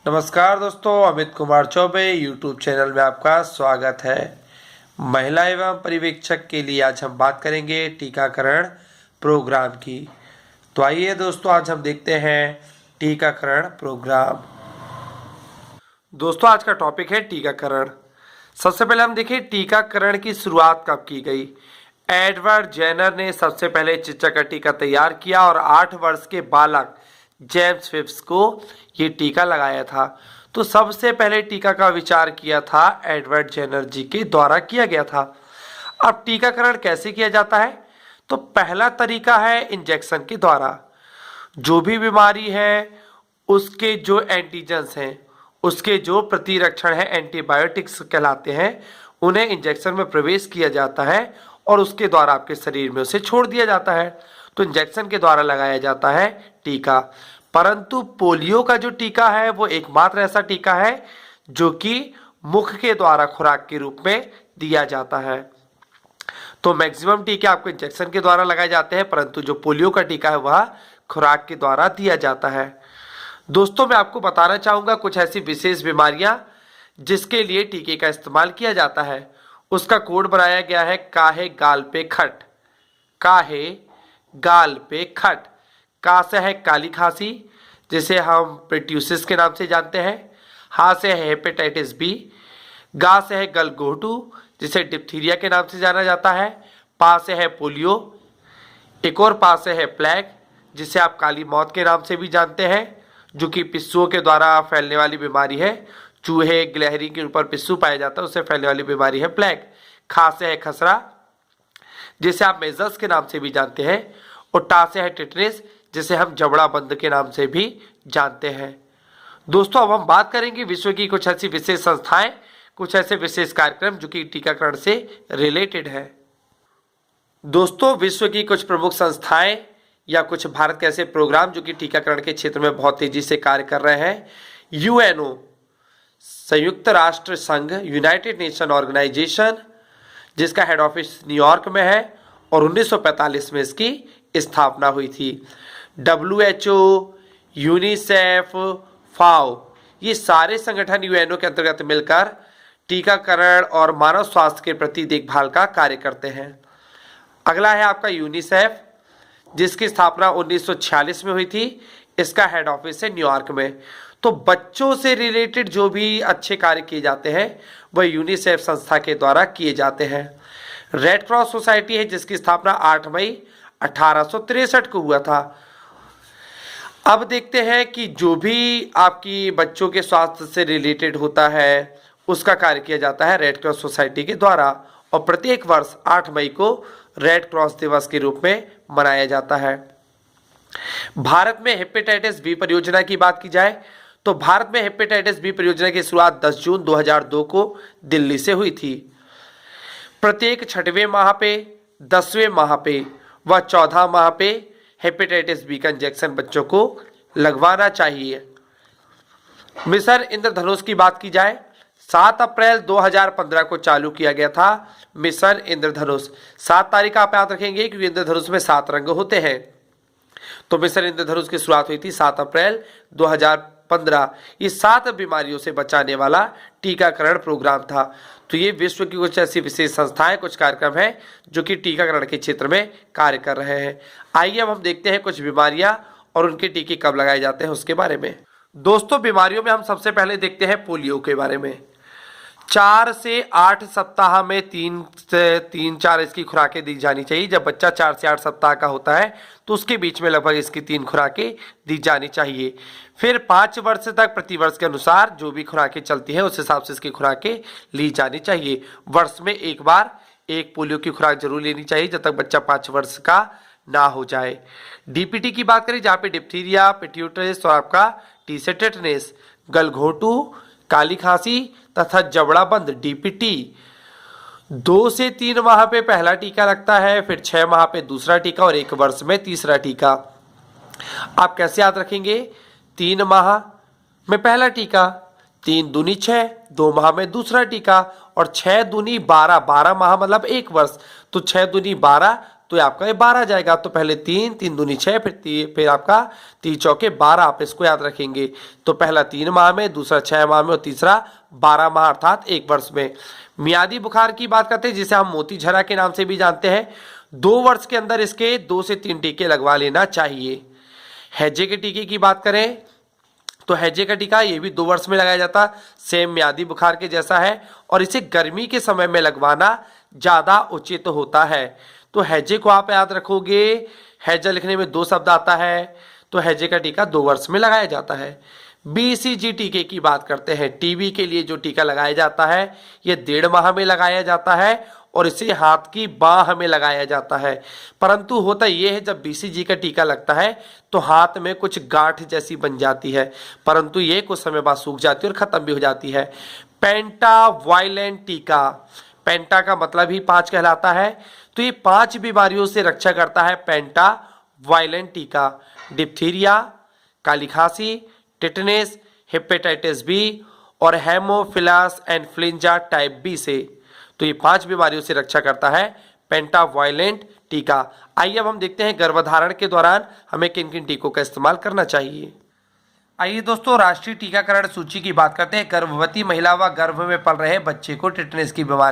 नमस्कार दोस्तों, Amit Kumar Choubey YouTube channel में आपका स्वागत है। महिला एवं पर्यवेक्षक के लिए आज हम बात करेंगे टीकाकरण प्रोग्राम की। तो आइए दोस्तों, आज हम देखते हैं टीकाकरण प्रोग्राम। दोस्तों, आज का टॉपिक है टीकाकरण। सबसे पहले हम देखें टीकाकरण की शुरुआत कब की गई। एडवर्ड जेनर ने सबसे पहले चेचक का टीका तैयार किया और 8 वर्ष के बालक जेम्स फिप्स को ये टीका लगाया था। तो सबसे पहले टीका का विचार किया था एडवर्ड जेनर जी के द्वारा किया गया था। अब टीकाकरण कैसे किया जाता है? तो पहला तरीका है इंजेक्शन के द्वारा। जो भी बीमारी है उसके जो एंटीजेंस हैं, उसके जो प्रतिरक्षण है, एंटीबायोटिक्स कहलाते हैं, उन्हें इंजेक्शन में प्रवेश किया जाता है और उसके द्वारा आपके शरीर में उसे छोड़ दिया जाता है। तो इंजेक्शन के द्वारा लगाया जाता है टीका। परंतु पोलियो का जो टीका है वो एकमात्र ऐसा टीका है जो कि मुख के द्वारा खुराक के रूप में दिया जाता है। तो मैक्सिमम टीके आपको इंजेक्शन के द्वारा लगाए जाते हैं, परंतु जो पोलियो का टीका है वह खुराक के द्वारा दिया जाता है। दोस्तों, मैं आपको बताना चाहूंगा कुछ ऐसी विशेष बीमारियां जिसके लिए टीके का इस्तेमाल किया जाता है। उसका कोड बनाया गया है काहे गाल पे खट। काहे गाल पे खट। का से है काली खांसी, जिसे हम पेट्यूसिस के नाम से जानते हैं। हा से है हेपेटाइटिस बी। गा से है गलघोटू, जिसे डिप्थीरिया के नाम से जाना जाता है। पा से है पोलियो। एक और पा से है प्लेग, जिसे आप काली मौत के नाम से भी जानते हैं, जो कि पिस्सुओं के द्वारा फैलने वाली बीमारी है। चूहे गिलहरी के ऊपर पिस्सू पाया जाता है, उससे फैलने वाली बीमारी है प्लेग। खा से है खसरा, जिसे आप मेजल्स के नाम से भी जानते हैं। और टा से है टिटनेस, जिसे हम जबड़ा बंद के नाम से भी जानते हैं। दोस्तों, अब हम बात करेंगे विश्व की कुछ ऐसी विशेष संस्थाएं, कुछ ऐसे विशेष कार्यक्रम जो कि टीकाकरण से रिलेटेड है। दोस्तों, विश्व की कुछ प्रमुख संस्थाएं या कुछ भारत के ऐसे प्रोग्राम जो कि टीकाकरण के क्षेत्र में बहुत तेजी से कार्य कर रहे हैं। यूएनओ, संयुक्त राष्ट्र संघ, यूनाइटेड नेशन ऑर्गेनाइजेशन, जिसका हेड ऑफिस न्यूयॉर्क में है और 1945 में इसकी स्थापना हुई थी। WHO, यूनिसेफ, फाओ, ये सारे संगठन यूएनओ के अंतर्गत मिलकर टीकाकरण और मानव स्वास्थ्य के प्रति देखभाल का कार्य करते हैं। अगला है आपका यूनिसेफ, जिसकी स्थापना 1946 में हुई थी। इसका हेड ऑफिस है न्यूयॉर्क में। तो बच्चों से रिलेटेड जो भी अच्छे कार्य किए जाते हैं वह यूनिसेफ संस्था के द्वारा किए जाते हैं। रेड क्रॉस सोसाइटी है, जिसकी स्थापना 8 मई 1863 को हुआ था। अब देखते हैं कि जो भी आपकी बच्चों के स्वास्थ्य से रिलेटेड होता है उसका कार्य किया जाता है रेड क्रॉस सोसाइटी के द्वारा, और प्रत्येक वर्ष 8 मई को रेड क्रॉस दिवस के रूप में मनाया जाता है। भारत में हेपेटाइटिस बी परियोजना की बात की जाए तो भारत में हेपेटाइटिस बी परियोजना की शुरुआत 10 जून 2002 को दिल्ली से हुई थी। प्रत्येक 6वें माह पे, 10वें माह पे व 14 माह पे हेपेटाइटिस बी का इंजेक्शन बच्चों को लगवाना चाहिए। मिशन इंद्रधनुष की बात की जाए, 7 अप्रैल 2015 को चालू किया गया था मिशन इंद्रधनुष। 7 तारीख आप याद रखेंगे क्योंकि इंद्रधनुष में 7 रंग होते हैं। तो मिशन इंद्रधनुष की शुरुआत हुई थी 7 अप्रैल 2015। ये 7 बीमारियों से बचाने वाला टीकाकरण प्रोग्राम था। तो ये विश्व की कुछ ऐसी विशेष संस्थाएं, कुछ कार्यक्रम हैं जो कि टीकाकरण के क्षेत्र में कार्य कर रहे हैं। आइए अब हम देखते हैं कुछ बीमारियां और उनके टीके कब लगाए जाते हैं उसके बारे में। दोस्तों, बीमारियों में हम सबसे पहले देखते हैं पोलियो के बारे में। 4 से 8 सप्ताह में 3 से 3-4 इसकी खुराकें दी जानी चाहिए। जब बच्चा 4 से 8 सप्ताह का होता है तो उसके बीच में लगभग इसकी 3 खुराकें दी जानी चाहिए। फिर 5 वर्ष तक प्रति वर्ष के अनुसार जो भी खुराकें चलती हैं उस हिसाब से इसकी खुराकें ली जानी चाहिए। वर्ष में एक बार एक पोलियो की खुराक जरूर लेनी चाहिए जब तक बच्चा 5 वर्ष का ना हो जाए। डीपीटी की बात करें, जहाँ पे डिप्थीरिया, पेट्यूटिस और आपका टी-से टेटनेस, गलघोटू, काली खांसी तथा जबड़ा बंद डीपीटी 2 से 3 माह पे पहला टीका लगता है, फिर 6 माह पे दूसरा टीका और 1 वर्ष में तीसरा टीका। आप कैसे याद रखेंगे? 3 माह में पहला टीका, 3 दूनी 6, 2 माह में दूसरा टीका और 6 दूनी 12, 12 माह मतलब 1 वर्ष। तो 6 दूनी 12, तो आपका ये 12 जाएगा। तो पहले 3, 3 दूनी 6, फिर आपका 3 चौके 12, आप इसको याद रखेंगे। तो पहला 3 माह में, दूसरा 6 माह में और तीसरा 12 माह अर्थात 1 वर्ष में। मियादी बुखार की बात करते हैं जिसे हम मोती झरा के नाम से भी जानते हैं। 2 वर्ष के अंदर इसके 2 से 3 टीके लगवा लेना चाहिए। हैजे के टीके की बात करें तो हैजे का टीका ये भी 2 वर्ष में लगाया जाता, सेम म्यादी बुखार के जैसा है और इसे गर्मी के समय में लगवाना ज़्यादा उचित होता है। तो हैजे को आप याद रखोगे, हैजा लिखने में 2 शब्द आता है, तो हैजे का टीका 2 वर्ष में लगाया जाता है। बीसीजी टीके की बात करते हैं। टीबी के लिए जो टीका लगाया जाता है ये 1.5 माह में लगाया जाता है और इसे हाथ की बाह में लगाया जाता है। परंतु होता यह है जब बीसीजी का टीका लगता है तो हाथ में कुछ गांठ जैसी बन जाती है, परंतु ये कुछ समय बाद सूख जाती है और खत्म भी हो जाती है। पेंटावायलेंट टीका, पेंटा का मतलब ही 5 कहलाता है, तो ये 5 बीमारियों से रक्षा करता है पेंटावायलेंट टीका। डिप्थीरिया, काली खांसी, टिटनेस, हेपेटाइटिस बी और हेमोफिलस इन्फ्लुएंजा टाइप बी से। तो ये 5 बीमारियों से रक्षा करता है पेंटावायलेंट टीका। आइए अब हम देखते हैं गर्भधारण के दौरान हमें किन किन टीकों का इस्तेमाल करना चाहिए। आइए दोस्तों राष्ट्रीय टीकाकरण सूची की बात करते हैं। गर्भवती महिला व गर्भ में पल रहे बच्चे को टिटनेस की बीमारी